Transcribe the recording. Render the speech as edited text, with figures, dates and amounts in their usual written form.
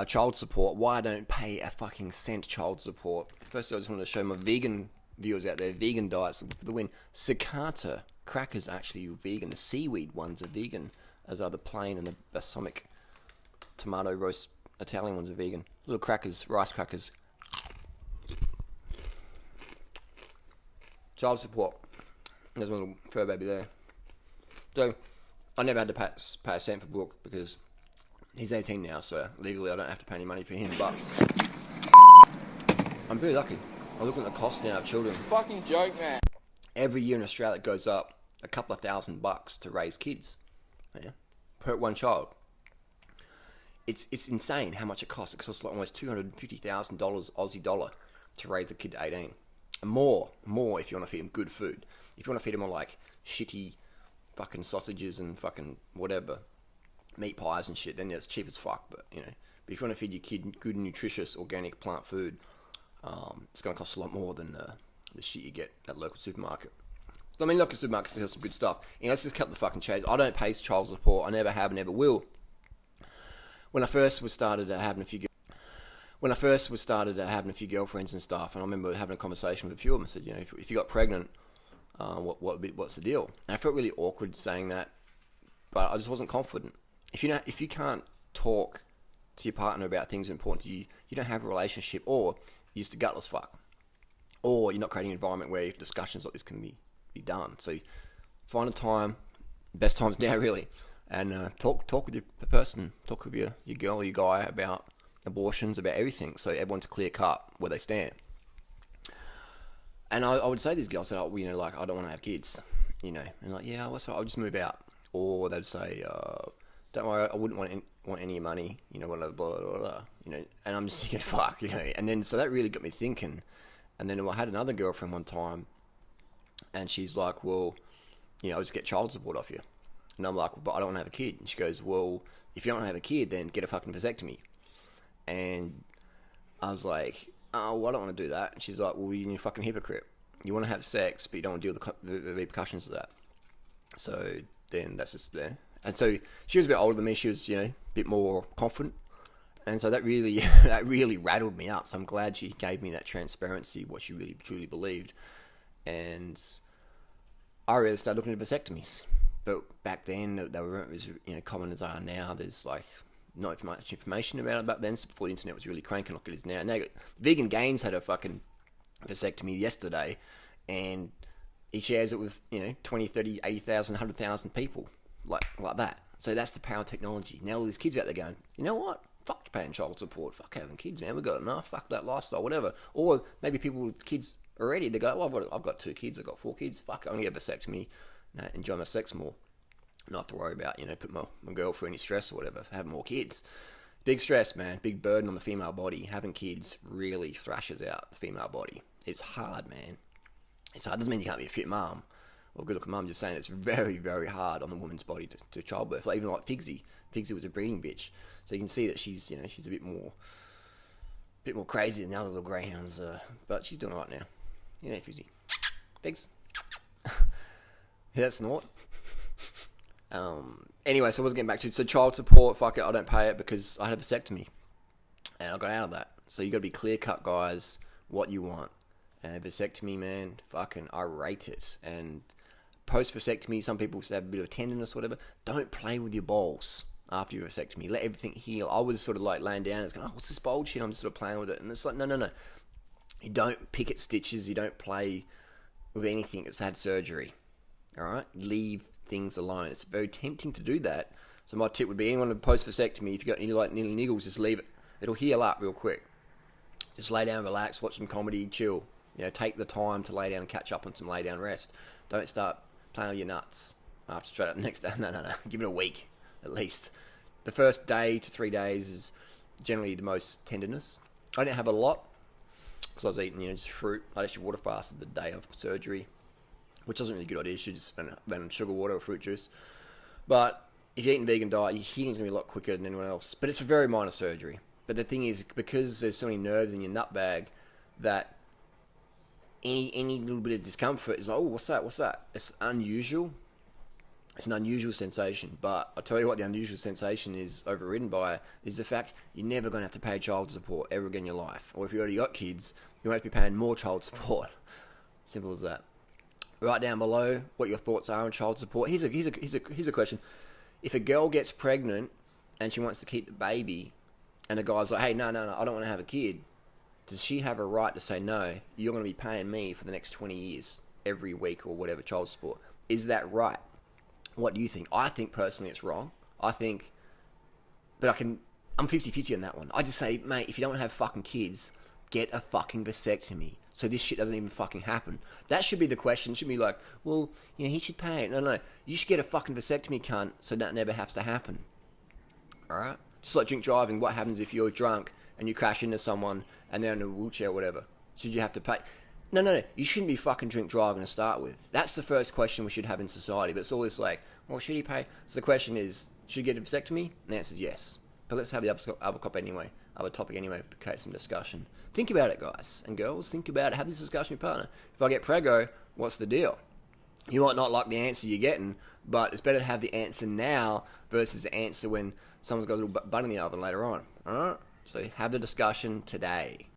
child support. Why I don't pay a fucking cent child support. First, I just wanted to show my vegan viewers out there, vegan diets for the win. Cicata crackers are actually vegan. The seaweed ones are vegan, as are the plain and the balsamic tomato roast Italian ones are vegan. Little crackers, rice crackers. Child support. There's my little fur baby there. So, I never had to pay a cent for Brooke because he's 18 now, so legally I don't have to pay any money for him, but I'm very lucky. I'm looking at the cost now of children. It's a fucking joke, man. Every year in Australia it goes up a couple of $1,000 to raise kids. Yeah. Per one child. It's insane how much it costs. It costs like almost $250,000 Aussie dollar to raise a kid to 18. And more if you want to feed them good food. If you want to feed them on like shitty fucking sausages and fucking whatever, meat pies and shit, then yeah, it's cheap as fuck. But but if you want to feed your kid good, nutritious, organic plant food, it's going to cost a lot more than the shit you get at local supermarket. I mean, local supermarkets sell some good stuff. Let's just cut the fucking chase. I don't pay child support. I never have, never will. When I first was started having a few girlfriends and stuff, and I remember having a conversation with a few of them. I said, if you got pregnant, what's the deal? And I felt really awkward saying that, but I just wasn't confident. If you can't talk to your partner about things that are important to you, you don't have a relationship, or you're just a gutless fuck, or you're not creating an environment where discussions like this can be done. So find a time, best times now really, and talk with your person, talk with your girl or your guy about abortions, about everything, so everyone's clear cut where they stand. And I would say to these girls that, like, I don't want to have kids, and like, yeah, I'll just move out. Or they'd say, don't worry, I wouldn't want any money, whatever, blah, blah, blah, and I'm just thinking, fuck, and then, so that really got me thinking. And then I had another girlfriend one time, and she's like, well, I'll just get child support off you. And I'm like, but I don't want to have a kid. And she goes, well, if you don't want to have a kid, then get a fucking vasectomy. And I was like, oh, well, I don't want to do that. And she's like, well, you're a fucking hypocrite. You want to have sex, but you don't want to deal with the repercussions of that. So then that's just there. And so she was a bit older than me. She was, a bit more confident. And so that really rattled me up. So I'm glad she gave me that transparency, what she really truly believed. And I really started looking at vasectomies. But back then, they weren't as common as they are now. There's like not much information about it back then. So before the internet was really cranking like it is now. And Vegan Gains had a fucking vasectomy yesterday, and he shares it with 20, 30, 80,000, 100,000 people like that. So that's the power of technology. Now all these kids out there going, you know what? Fuck paying child support. Fuck having kids, man. We've got enough. Fuck that lifestyle, whatever. Or maybe people with kids already, they go, well, I've got 2 kids. I've got 4 kids. Fuck, I'm going to get a vasectomy. Enjoy my sex more. Not have to worry about, put my girl through any stress or whatever for having more kids. Big stress, man. Big burden on the female body. Having kids really thrashes out the female body. It's hard, man. It's hard. Doesn't mean you can't be a fit mum or good looking mum. Just saying it's very, very hard on the woman's body to childbirth. Like, even like Figsy. Figsy was a breeding bitch. So you can see that she's, she's a bit more crazy than the other little greyhounds. But she's doing all right now. Figsy. Figs. That's not. Anyway, so I was getting back to so child support. Fuck it, I don't pay it because I had a vasectomy, and I got out of that. So you got to be clear cut, guys. What you want, and vasectomy, man. Fucking, I rate it. And post vasectomy, some people say have a bit of tenderness, or whatever. Don't play with your balls after your vasectomy. Let everything heal. I was sort of like laying down and going, oh, what's this bulge shit? I'm just sort of playing with it, and it's like, no. You don't pick at stitches. You don't play with anything that's had surgery. All right, leave things alone. It's very tempting to do that. So my tip would be, anyone post vasectomy, if you've got any like needle niggles, just leave it. It'll heal up real quick. Just lay down, relax, watch some comedy, chill. Take the time to lay down and catch up on some lay down rest. Don't start playing with your nuts after straight up the next day. No. Give it a week at least. The first day to 3 days is generally the most tenderness. I didn't have a lot because I was eating just fruit. I actually water fasted the day of surgery, which wasn't really a good idea. You should just run sugar water or fruit juice. But if you're eating a vegan diet, your healing's going to be a lot quicker than anyone else. But it's a very minor surgery. But the thing is, because there's so many nerves in your nut bag, that any little bit of discomfort is like, oh, what's that? It's unusual. It's an unusual sensation, but I'll tell you what the unusual sensation is overridden by is the fact you're never going to have to pay child support ever again in your life. Or if you already got kids, you won't be paying more child support. Simple as that. Write down below what your thoughts are on child support. Here's a question. If a girl gets pregnant and she wants to keep the baby, and the guy's like, hey, no, I don't want to have a kid, does she have a right to say, no, you're going to be paying me for the next 20 years, every week or whatever, child support? Is that right? What do you think? I think personally it's wrong. I think, but I'm 50-50 on that one. I just say, mate, if you don't want to have fucking kids, get a fucking vasectomy. So this shit doesn't even fucking happen. That should be the question. It should be like, well, he should pay it. No. You should get a fucking vasectomy, cunt, so that never has to happen. Alright? Just like drink driving. What happens if you're drunk and you crash into someone and they're in a wheelchair or whatever? Should you have to pay? No. You shouldn't be fucking drink driving to start with. That's the first question we should have in society. But it's all this like, well, should he pay? So the question is, should you get a vasectomy? And the answer is yes. But let's have the other topic anyway, to create some discussion. Think about it, guys and girls. Think about it. Have this discussion with your partner. If I get prego, what's the deal? You might not like the answer you're getting, but it's better to have the answer now versus the answer when someone's got a little bun in the oven later on. Alright? So have the discussion today.